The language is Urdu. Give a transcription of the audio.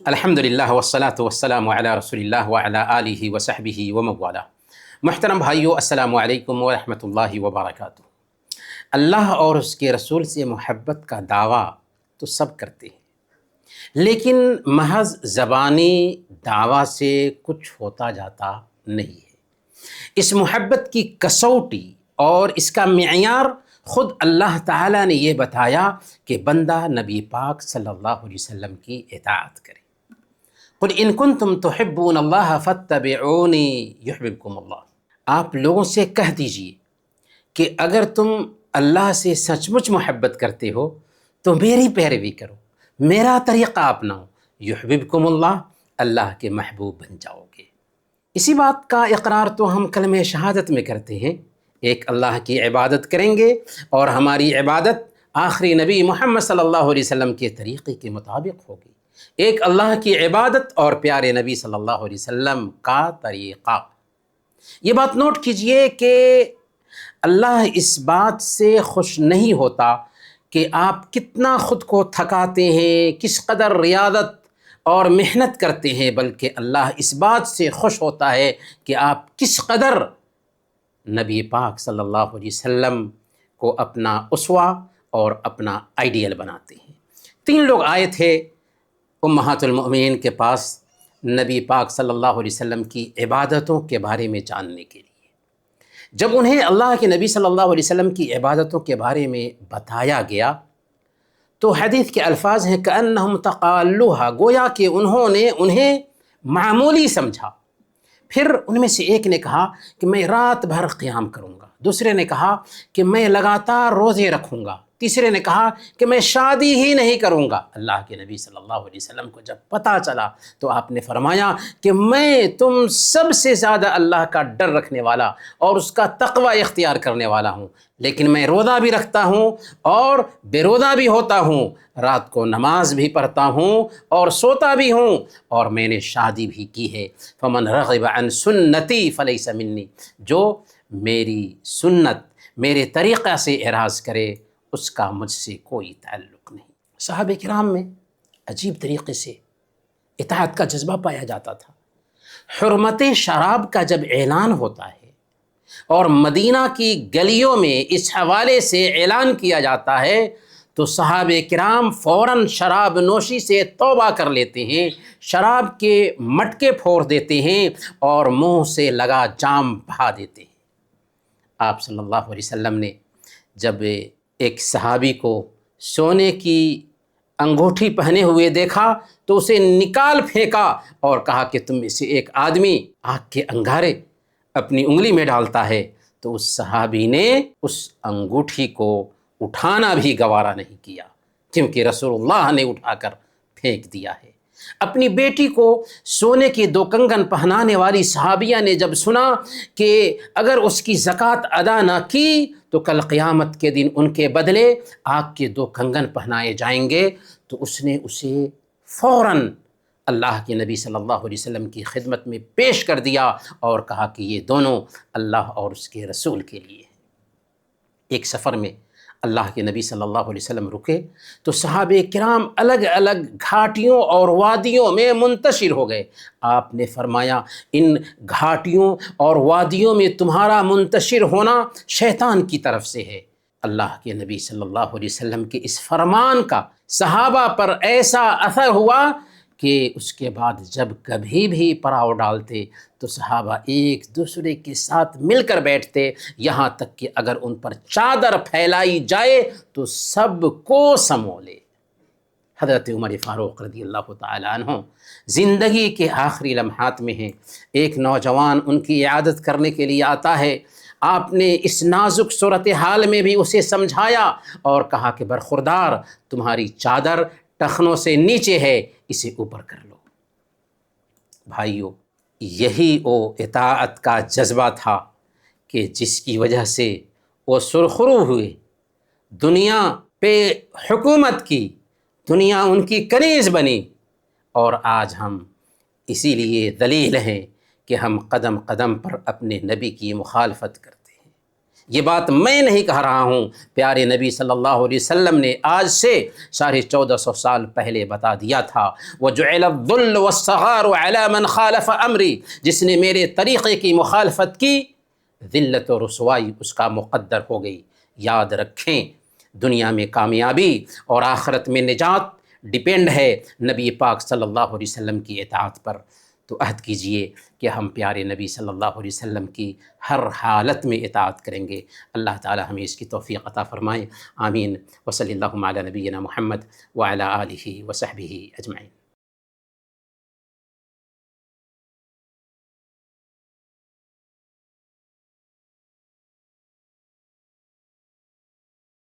الحمدللہ والصلاة والسلام علی رسول اللہ وعلی آلہ وصحبہ ومن محترم بھائیو، السلام علیکم ورحمۃ اللہ وبرکاتہ۔ اللہ اور اس کے رسول سے محبت کا دعویٰ تو سب کرتے ہیں، لیکن محض زبانی دعویٰ سے کچھ ہوتا جاتا نہیں ہے۔ اس محبت کی کسوٹی اور اس کا معیار خود اللہ تعالیٰ نے یہ بتایا کہ بندہ نبی پاک صلی اللہ علیہ وسلم کی اطاعت کرے۔ قل ان کنتم تحبون اللہ فاتبعونی یحببکم اللہ۔ آپ لوگوں سے کہہ دیجئے کہ اگر تم اللہ سے سچ مچ محبت کرتے ہو تو میری پیروی کرو، میرا طریقہ اپناؤ، یحببکم اللہ، اللہ کے محبوب بن جاؤ گے۔ اسی بات کا اقرار تو ہم کلمہ شہادت میں کرتے ہیں، ایک اللہ کی عبادت کریں گے اور ہماری عبادت آخری نبی محمد صلی اللہ علیہ وسلم کے طریقے کے مطابق ہوگی۔ ایک اللہ کی عبادت اور پیارے نبی صلی اللہ علیہ وسلم کا طریقہ۔ یہ بات نوٹ کیجئے کہ اللہ اس بات سے خوش نہیں ہوتا کہ آپ کتنا خود کو تھکاتے ہیں، کس قدر ریاضت اور محنت کرتے ہیں، بلکہ اللہ اس بات سے خوش ہوتا ہے کہ آپ کس قدر نبی پاک صلی اللہ علیہ وسلم کو اپنا اسوہ اور اپنا آئیڈیل بناتے ہیں۔ 3 لوگ آئے تھے امہات المؤمنین کے پاس نبی پاک صلی اللہ علیہ وسلم کی عبادتوں کے بارے میں جاننے کے لیے۔ جب انہیں اللہ کے نبی صلی اللہ علیہ وسلم کی عبادتوں کے بارے میں بتایا گیا تو حدیث کے الفاظ ہیں کأنہم تقالوہا، گویا کہ انہوں نے انہیں معمولی سمجھا۔ پھر ان میں سے ایک نے کہا کہ میں رات بھر قیام کروں گا، دوسرے نے کہا کہ میں لگاتار روزے رکھوں گا، تیسرے نے کہا کہ میں شادی ہی نہیں کروں گا۔ اللہ کے نبی صلی اللہ علیہ وسلم کو جب پتہ چلا تو آپ نے فرمایا کہ میں تم سب سے زیادہ اللہ کا ڈر رکھنے والا اور اس کا تقوی اختیار کرنے والا ہوں، لیکن میں روزہ بھی رکھتا ہوں اور بے روزہ بھی ہوتا ہوں، رات کو نماز بھی پڑھتا ہوں اور سوتا بھی ہوں، اور میں نے شادی بھی کی ہے۔ فمن رغب عن سنتی فلیس منی، جو میری سنت، میرے طریقہ سے اعراض کرے اس کا مجھ سے کوئی تعلق نہیں۔ صحابہ کرام میں عجیب طریقے سے اطاعت کا جذبہ پایا جاتا تھا۔ حرمت شراب کا جب اعلان ہوتا ہے اور مدینہ کی گلیوں میں اس حوالے سے اعلان کیا جاتا ہے تو صحابہ کرام فوراً شراب نوشی سے توبہ کر لیتے ہیں، شراب کے مٹکے پھوڑ دیتے ہیں اور منہ سے لگا جام بہا دیتے ہیں۔ آپ صلی اللہ علیہ وسلم نے جب ایک صحابی کو سونے کی انگوٹھی پہنے ہوئے دیکھا تو اسے نکال پھینکا اور کہا کہ تم اسے ایک آدمی آگ کے انگارے اپنی انگلی میں ڈالتا ہے، تو اس صحابی نے اس انگوٹھی کو اٹھانا بھی گوارا نہیں کیا، کیونکہ رسول اللہ نے اٹھا کر پھینک دیا ہے۔ اپنی بیٹی کو سونے کے 2 کنگن پہنانے والی صحابیہ نے جب سنا کہ اگر اس کی زکوٰۃ ادا نہ کی تو کل قیامت کے دن ان کے بدلے آگ کے 2 کنگن پہنائے جائیں گے، تو اس نے اسے فوراً اللہ کے نبی صلی اللہ علیہ وسلم کی خدمت میں پیش کر دیا اور کہا کہ یہ دونوں اللہ اور اس کے رسول کے لیے ہیں۔ ایک سفر میں اللہ کے نبی صلی اللہ علیہ وسلم رکے تو صحابہ کرام الگ الگ گھاٹیوں اور وادیوں میں منتشر ہو گئے۔ آپ نے فرمایا ان گھاٹیوں اور وادیوں میں تمہارا منتشر ہونا شیطان کی طرف سے ہے۔ اللہ کے نبی صلی اللہ علیہ وسلم کے اس فرمان کا صحابہ پر ایسا اثر ہوا کہ اس کے بعد جب کبھی بھی پڑاؤ ڈالتے تو صحابہ ایک دوسرے کے ساتھ مل کر بیٹھتے، یہاں تک کہ اگر ان پر چادر پھیلائی جائے تو سب کو سمولے۔ حضرت عمر فاروق رضی اللہ تعالی عنہ زندگی کے آخری لمحات میں ہیں، ایک نوجوان ان کی عیادت کرنے کے لیے آتا ہے۔ آپ نے اس نازک صورتحال میں بھی اسے سمجھایا اور کہا کہ برخوردار، تمہاری چادر ٹخنوں سے نیچے ہے، اسے اوپر کر لو۔ بھائیو، یہی وہ اطاعت کا جذبہ تھا کہ جس کی وجہ سے وہ سرخرو ہوئے، دنیا پہ حکومت کی، دنیا ان کی کنیز بنی، اور آج ہم اسی لیے ذلیل ہیں کہ ہم قدم قدم پر اپنے نبی کی مخالفت کرتے ہیں۔ یہ بات میں نہیں کہہ رہا ہوں، پیارے نبی صلی اللہ علیہ وسلم نے آج سے 1450 سال پہلے بتا دیا تھا، وَجُعِلَ الذُّلُّ وَالصَّغَارُ عَلَى مَنْ خَالَفَ أَمْرِي، جس نے میرے طریقے کی مخالفت کی ذلت و رسوائی اس کا مقدر ہو گئی۔ یاد رکھیں، دنیا میں کامیابی اور آخرت میں نجات ڈیپینڈ ہے نبی پاک صلی اللہ علیہ وسلم کی اطاعت پر۔ تو عہد کیجئے کہ ہم پیارے نبی صلی اللہ علیہ وسلم کی ہر حالت میں اطاعت کریں گے۔ اللہ تعالی ہمیں اس کی توفیق عطا فرمائے، آمین۔ وصلی اللہ علی نبینا محمد وعلی آلہ وصحبہ اجمعین۔